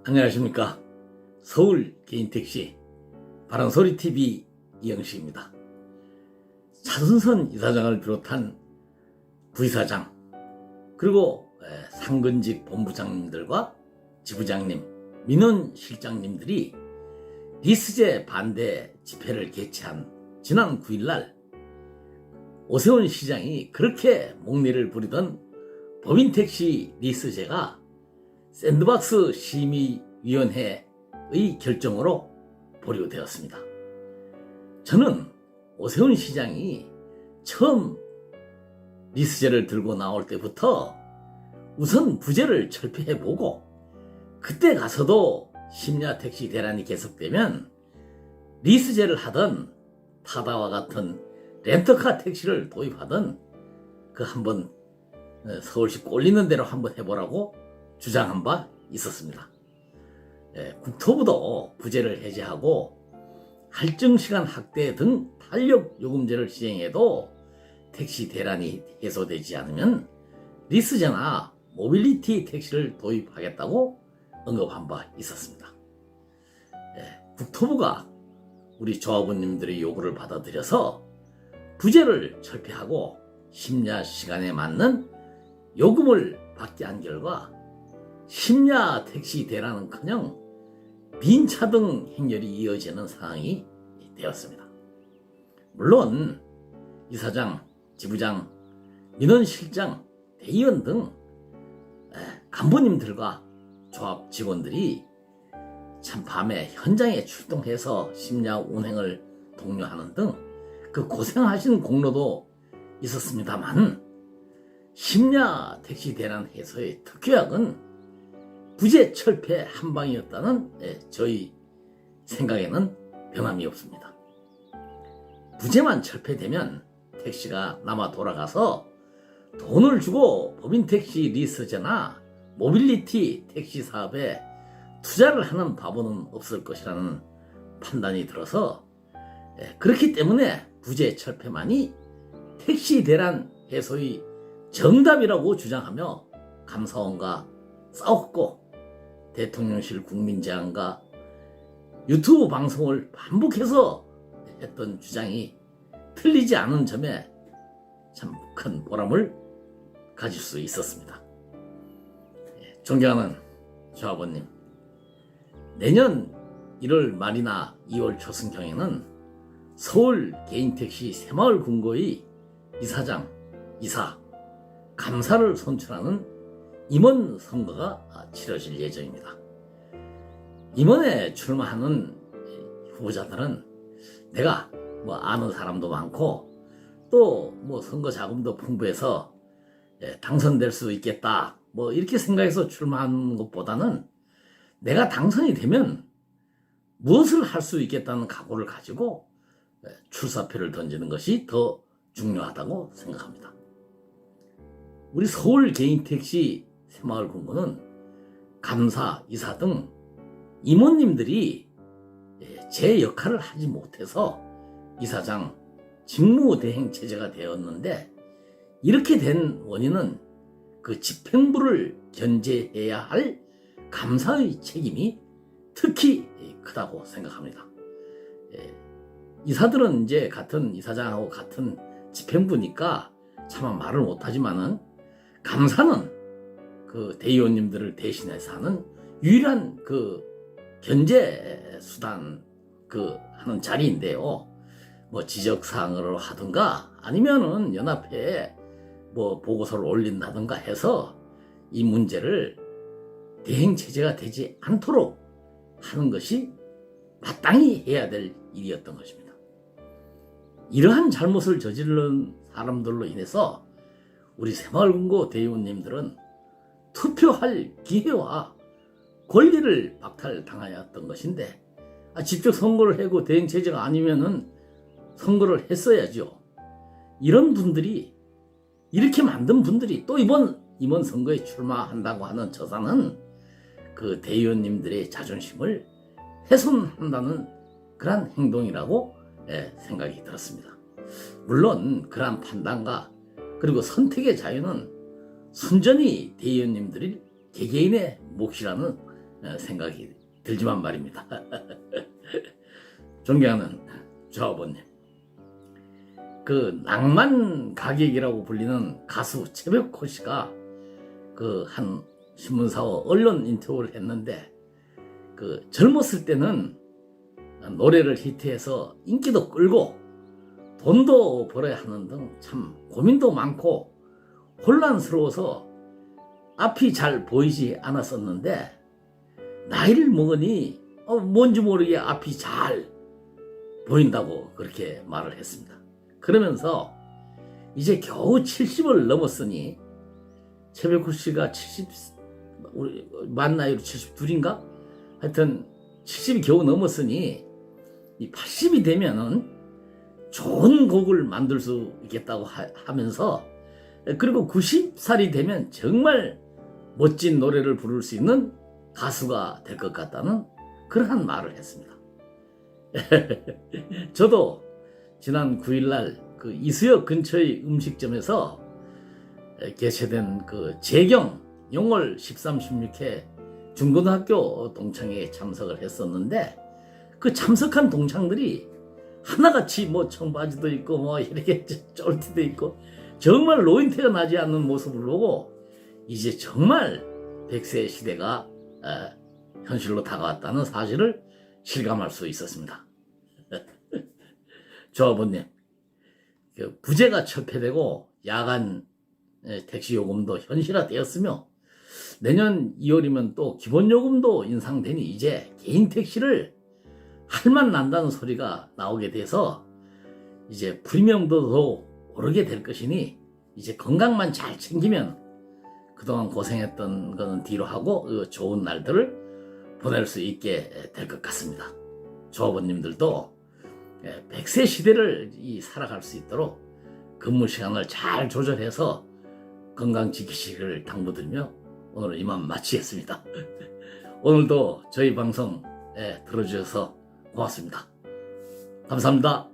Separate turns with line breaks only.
안녕하십니까. 서울 개인택시 바른소리TV 이영식입니다. 차순선 이사장을 비롯한 부이사장 그리고 상근직 본부장님들과 지부장님, 민원실장님들이 리스제 반대 집회를 개최한 지난 9일날 오세훈 시장이 그렇게 목례를 부리던 법인택시 리스제가 샌드박스 심의위원회의 결정으로 보류되었습니다. 저는 오세훈 시장이 처음 리스제를 들고 나올 때부터 우선 부제를 철폐해보고 그때 가서도 심야택시 대란이 계속되면 리스제를 하던 타다와 같은 렌터카 택시를 도입하던 그 한번 서울시 꼴리는 대로 한번 해보라고 주장한 바 있었습니다. 국토부도 부제를 해제하고 할증시간 확대 등 탄력요금제를 시행해도 택시 대란이 해소되지 않으면 리스제나 모빌리티 택시를 도입하겠다고 언급한 바 있었습니다. 국토부가 우리 조합원님들의 요구를 받아들여서 부제를 철폐하고 심야 시간에 맞는 요금을 받게 한 결과 심야 택시 대란은커녕 빈차 등 행렬이 이어지는 상황이 되었습니다. 물론 이사장, 지부장, 민원실장, 대의원 등 간부님들과 조합 직원들이 참 밤에 현장에 출동해서 심야 운행을 독려하는 등 그 고생하신 공로도 있었습니다만 심야 택시 대란 해소의 특효약은 부제 철폐 한방이었다는 저희 생각에는 변함이 없습니다. 부제만 철폐되면 택시가 남아 돌아가서 돈을 주고 법인택시 리스제나 모빌리티 택시 사업에 투자를 하는 바보는 없을 것이라는 판단이 들어서 그렇기 때문에 부제 철폐만이 택시 대란 해소의 정답이라고 주장하며 감사원과 싸웠고 대통령실 국민제안과 유튜브 방송을 반복해서 했던 주장이 틀리지 않은 점에 참 큰 보람을 가질 수 있었습니다. 존경하는 조합원님, 내년 1월 말이나 2월 초순경에는 서울 개인택시 새마을 금고의 이사장, 이사, 감사를 선출하는 임원 선거가 치러질 예정입니다. 임원에 출마하는 후보자들은 내가 아는 사람도 많고 또 선거 자금도 풍부해서 당선될 수 있겠다 이렇게 생각해서 출마하는 것보다는 내가 당선이 되면 무엇을 할 수 있겠다는 각오를 가지고 출사표를 던지는 것이 더 중요하다고 생각합니다. 우리 서울 개인택시 새마을 금고는 감사, 이사 등 임원님들이 제 역할을 하지 못해서 이사장 직무대행 체제가 되었는데 이렇게 된 원인은 그 집행부를 견제해야 할 감사의 책임이 특히 크다고 생각합니다. 이사들은 이제 같은 이사장하고 같은 집행부니까 차마 말을 못하지만은 감사는 그 대의원님들을 대신해서 하는 유일한 그 견제 수단 하는 자리인데요. 지적사항을 하든가 아니면은 연합회에 보고서를 올린다든가 해서 이 문제를 대행체제가 되지 않도록 하는 것이 마땅히 해야 될 일이었던 것입니다. 이러한 잘못을 저지른 사람들로 인해서 우리 새마을금고 대의원님들은 투표할 기회와 권리를 박탈당하였던 것인데 직접 선거를 하고 대행체제가 아니면은 선거를 했어야죠. 이런 분들이 이렇게 만든 분들이 또 이번 선거에 출마한다고 하는 저사는 그 대의원님들의 자존심을 훼손한다는 그러한 행동이라고 생각이 들었습니다. 물론 그러한 판단과 그리고 선택의 자유는 순전히 대의원님들이 개개인의 몫이라는 생각이 들지만 말입니다. 존경하는 조아버님, 그 낭만 가객이라고 불리는 가수 최백호 씨가 그 한 신문사와 언론 인터뷰를 했는데, 그 젊었을 때는 노래를 히트해서 인기도 끌고 돈도 벌어야 하는 등 참 고민도 많고 혼란스러워서 앞이 잘 보이지 않았었는데, 나이를 먹으니 뭔지 모르게 앞이 잘 보인다고 그렇게 말을 했습니다. 그러면서 이제 겨우 70을 넘었으니, 최백호 씨가 70, 만 나이로 72인가? 하여튼 70이 겨우 넘었으니 이 80이 되면은 좋은 곡을 만들 수 있겠다고 하면서, 그리고 90살이 되면 정말 멋진 노래를 부를 수 있는 가수가 될 것 같다는 그러한 말을 했습니다. 저도 지난 9일날 그 이수역 근처의 음식점에서 개최된 그 재경 용월 13, 16회 중고등학교 동창회에 참석을 했었는데, 그 참석한 동창들이 하나같이 뭐 청바지도 있고 뭐 이렇게 쫄티도 있고 정말 노인태가 나지 않는 모습을 보고, 이제 정말 100세 시대가 현실로 다가왔다는 사실을 실감할 수 있었습니다. 조아버님, 그 부재가 철폐되고 야간 택시 요금도 현실화되었으며, 내년 2월이면 또 기본 요금도 인상되니 이제 개인 택시를 할만 난다는 소리가 나오게 돼서 이제 프리미엄도 더 오르게 될 것이니, 이제 건강만 잘 챙기면 그동안 고생했던 거는 뒤로 하고 좋은 날들을 보낼 수 있게 될 것 같습니다. 조합원님들도 100세 시대를 살아갈 수 있도록 근무 시간을 잘 조절해서 건강 지키시기를 당부드리며 오늘 이만 마치겠습니다. 오늘도 저희 방송 들어주셔서 고맙습니다. 감사합니다.